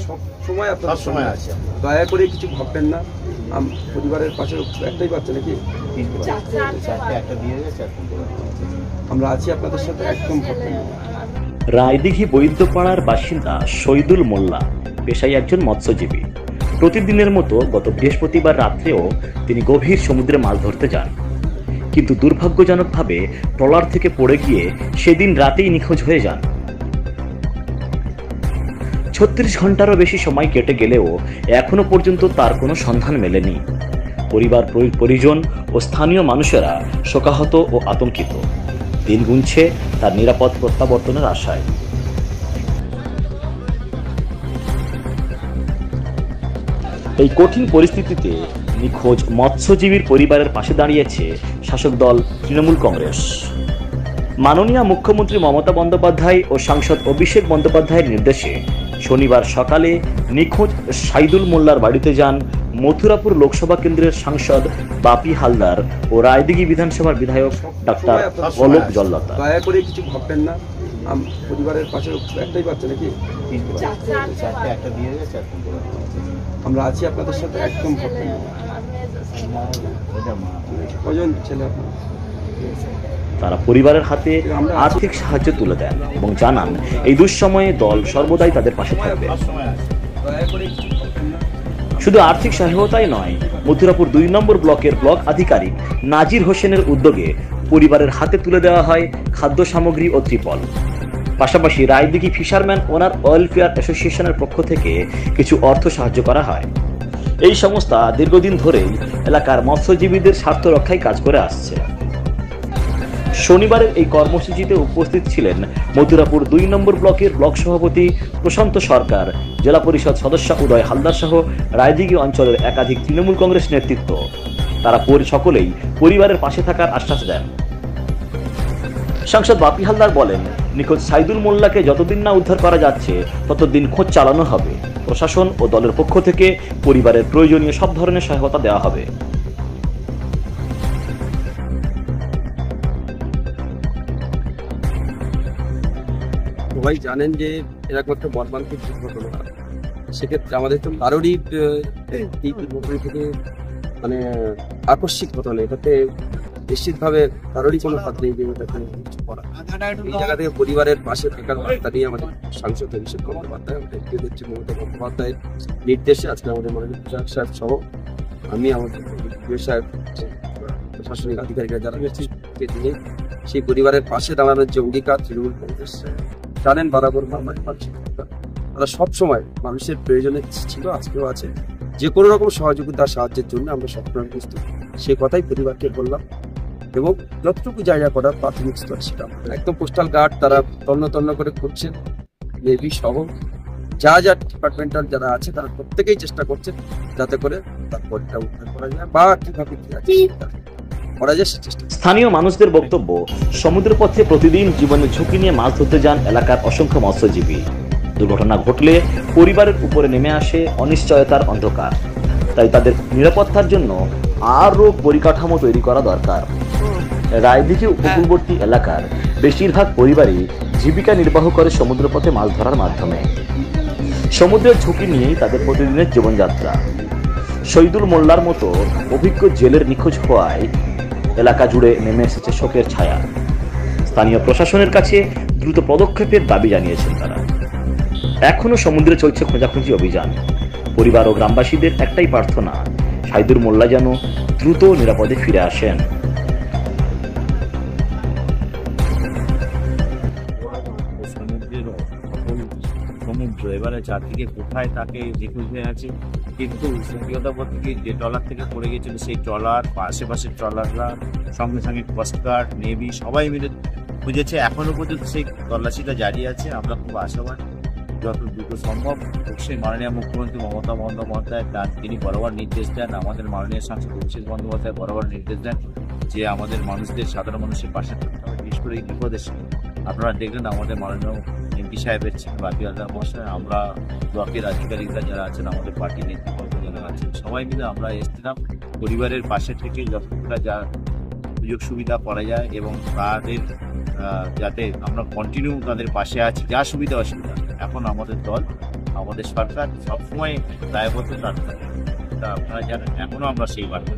সব সময় আপনার সময় আছে, দয়া করে কিছু ভাববেন না। পরিবারের পাশে একটাই বাচ্চা নাকি? আমরা আছি আপনাদের সাথে, একদম ভাববেন না। রায়দিঘি বৈদ্যপাড়ার বাসিন্দা শহীদুল মোল্লা পেশায় একজন মৎস্যজীবী। প্রতিদিনের মতো গত বৃহস্পতিবার রাত্রেও তিনি গভীর সমুদ্রে মাছ ধরতে যান, কিন্তু দুর্ভাগ্যজনকভাবে ট্রলার থেকে পড়ে গিয়ে সেদিন রাতেই নিখোঁজ হয়ে যান। 36 ঘন্টারও বেশি সময় কেটে গেলেও এখনো পর্যন্ত তার কোনো সন্ধান মেলেনি। পরিবার পরিজন ও স্থানীয় মানুষেরা শোকাহত ও আতঙ্কিত। দিন গুনছে তার নিরাপদ প্রত্যাবর্তনের আশায়। এই কঠিন পরিস্থিতিতে নিখোঁজ মৎস্যজীবীর পরিবারের পাশে দাঁড়িয়েছে শাসক দল তৃণমূল কংগ্রেস। মাননীয় মুখ্যমন্ত্রী মমতা বন্দ্যোপাধ্যায় ও সাংসদ অভিষেক বন্দ্যোপাধ্যায়ের নির্দেশে শনিবার সকালে নিখোঁজ শহীদুল মোল্লার বাড়িতে যান মথুরাপুর লোকসভা কেন্দ্রের সাংসদ বাপি হালদার ও রায়দিঘি বিধানসভার বিধায়ক ডাক্তার অলোক জল্লতা। দয়া করে কিছু ভাববেন না। পরিবারের পাশে একটাই বাচ্চা নাকি? আমরা আছি আপনাদের সাথে, একদম ভাববেন না। কজন ছেলে আপনার? তারা পরিবারের হাতে আর্থিক সাহায্য তুলে দেন এবং জানান এই দুঃসময়ে দল সর্বদাই তাদের পাশে থাকবে। শুধু আর্থিক সহায়তাই নয়, মথুরাপুর 2 নম্বর ব্লকের ব্লক আধিকারিক নাজির হোসেনের উদ্যোগে পরিবারের হাতে তুলে দেওয়া হয় খাদ্য সামগ্রী ও ত্রিপল। পাশাপাশি রায়দিঘি ফিশারম্যান ওনার ওয়েলফেয়ার অ্যাসোসিয়েশনের পক্ষ থেকে কিছু অর্থ সাহায্য করা হয়। এই সংস্থা দীর্ঘদিন ধরেই এলাকার মৎস্যজীবীদের স্বার্থ রক্ষায় কাজ করে আসছে। শনিবারের এই কর্মসূচিতে উপস্থিত ছিলেন মথুরাপুর 2 নম্বর ব্লকের ব্লক সভাপতি প্রশান্ত সরকার, জেলা পরিষদ সদস্য উদয় হালদার সহ রায়দিঘি অঞ্চলের একাধিক তৃণমূল কংগ্রেস নেতৃত্ব। তারা সকলেই পরিবারের পাশে থাকার আশ্বাস দেন। সাংসদ বাপি হালদার বলেন, নিখোঁজ শহীদুল মোল্লাকে যতদিন না উদ্ধার করা যাচ্ছে ততদিন খোঁজ চালানো হবে। প্রশাসন ও দলের পক্ষ থেকে পরিবারের প্রয়োজনীয় সব ধরনের সহায়তা দেওয়া হবে। সবাই জানেন যে এরকম একটা মর্মান্তিক দুর্ঘটনা, সেক্ষেত্রে আমাদের তো কারোরই এই দুর্ঘটনা থেকে মানে আকস্মিক ঘটনা, এটাতে নিশ্চিতভাবে কারোরই কোনো হাত নেই যে এটাকে কিছু করা। এই জায়গা থেকে পরিবারের পাশে থাকার বার্তা নিয়ে আমাদের সাংসদ অভিষেক বন্দ্যোপাধ্যায়, আমাদের প্রিয়দর্শী মমতা বন্দ্যোপাধ্যায়ের নির্দেশে আজকে আমাদের মাননীয় প্রশাসক সাহেব সহ আমি আমাদের প্রিয় সাহেব প্রশাসনিক আধিকারিকরা যারা তিনি সেই পরিবারের পাশে দাঁড়ানোর যে অঙ্গীকার তৃণমূল কংগ্রেস জানেন বরাবর তারা সবসময় মানুষের প্রয়োজনে ছিল, আজকেও আছে। যে কোনো রকম সহযোগিতা সাহায্যের জন্য আমরা সবসময় প্রস্তুত, সেই কথাই পরিবারকে বললাম। এবং যতটুকু জায়গা করার প্রাথমিক স্তর সেটা একদম পোস্টাল গার্ড তারা তন্ন করে করছেন, নেভি সহ যা ডিপার্টমেন্টাল যারা আছে তারা প্রত্যেকেই চেষ্টা করছেন যাতে করে তার বডিটা উদ্ধার করা যায় বা কিভাবে কি আছে করা যায় সে চেষ্টা। স্থানীয় মানুষদের বক্তব্য, সমুদ্রপথে প্রতিদিন জীবনের ঝুঁকি নিয়ে মাছ ধরতে যান এলাকার অসংখ্য মৎস্যজীবী। দুর্ঘটনা ঘটলে পরিবারের উপরে নেমে আসে অনিশ্চয়তার অন্ধকার। তাই তাদের নিরাপত্তার জন্য আরও পরিকাঠামো তৈরি করা দরকার। রায়দিঘি উপকূলবর্তী এলাকার বেশিরভাগ পরিবারই জীবিকা নির্বাহ করে সমুদ্রপথে মাছ ধরার মাধ্যমে। সমুদ্রের ঝুঁকি নিয়েই তাদের প্রতিদিনের জীবনযাত্রা। শহীদুল মোল্লার মতো অভিজ্ঞ জেলের নিখোঁজ হওয়ায় এলাকা জুড়ে নেমে এসেছে শোকের ছায়া। স্থানীয় প্রশাসনের কাছে দ্রুত পদক্ষেপের দাবি জানিয়েছেন তারা। এখনো সমুদ্রে চলছে খোঁজাখুঁজি অভিযান। পরিবার ও গ্রামবাসীদের একটাই প্রার্থনা, শহীদুল মোল্লা যেন দ্রুত নিরাপদে ফিরে আসেন। সমুদ্র এবারে চারদিকে কোথায় তাকে নিখোঁজ হয়ে আছে, কিন্তু সত্যিকতা বলতে কি যে ট্রলার থেকে পড়ে গেছিল সেই ট্রলার বা আশেপাশের ট্রলাররা সঙ্গে সঙ্গে কোস্টগার্ড, নেভি সবাই মিলে খুঁজেছে। এখনো পর্যন্ত সেই তল্লাশিটা জারি আছে। আমরা খুব আশাবাদ যত দ্রুত সম্ভব অবশ্যই মাননীয় মুখ্যমন্ত্রী মমতা বন্দ্যোপাধ্যায় তিনি বরাবর নির্দেশ দেন, আমাদের মাননীয় সাংসদ অভিষেক বন্দ্যোপাধ্যায় বরাবর নির্দেশ দেন যে আমাদের মানুষদের, সাধারণ মানুষের পাশে থাকতে হবে। বিশেষ করে এই বিপদে আপনারা দেখলেন আমাদের মাননীয় এমপি সাহেবের ছিলেন বাপি হালদার মহাশয়, আমরা ব্লকের আধিকারিকরা যারা আছেন, আমাদের পার্টির নেতৃবর্গ যারা আছেন, সবাই মিলে আমরা এসেছিলাম পরিবারের পাশে থেকে যতটা যা সুযোগ সুবিধা করা যায় এবং তাদের যাতে আমরা কন্টিনিউ তাদের পাশে আছি, যা সুবিধা অসুবিধা। এখন আমাদের দল আমাদের সরকার সবসময় দায়বদ্ধ তার থাকে। তা আপনারা জানেন এখনো আমরা সেই বার্তা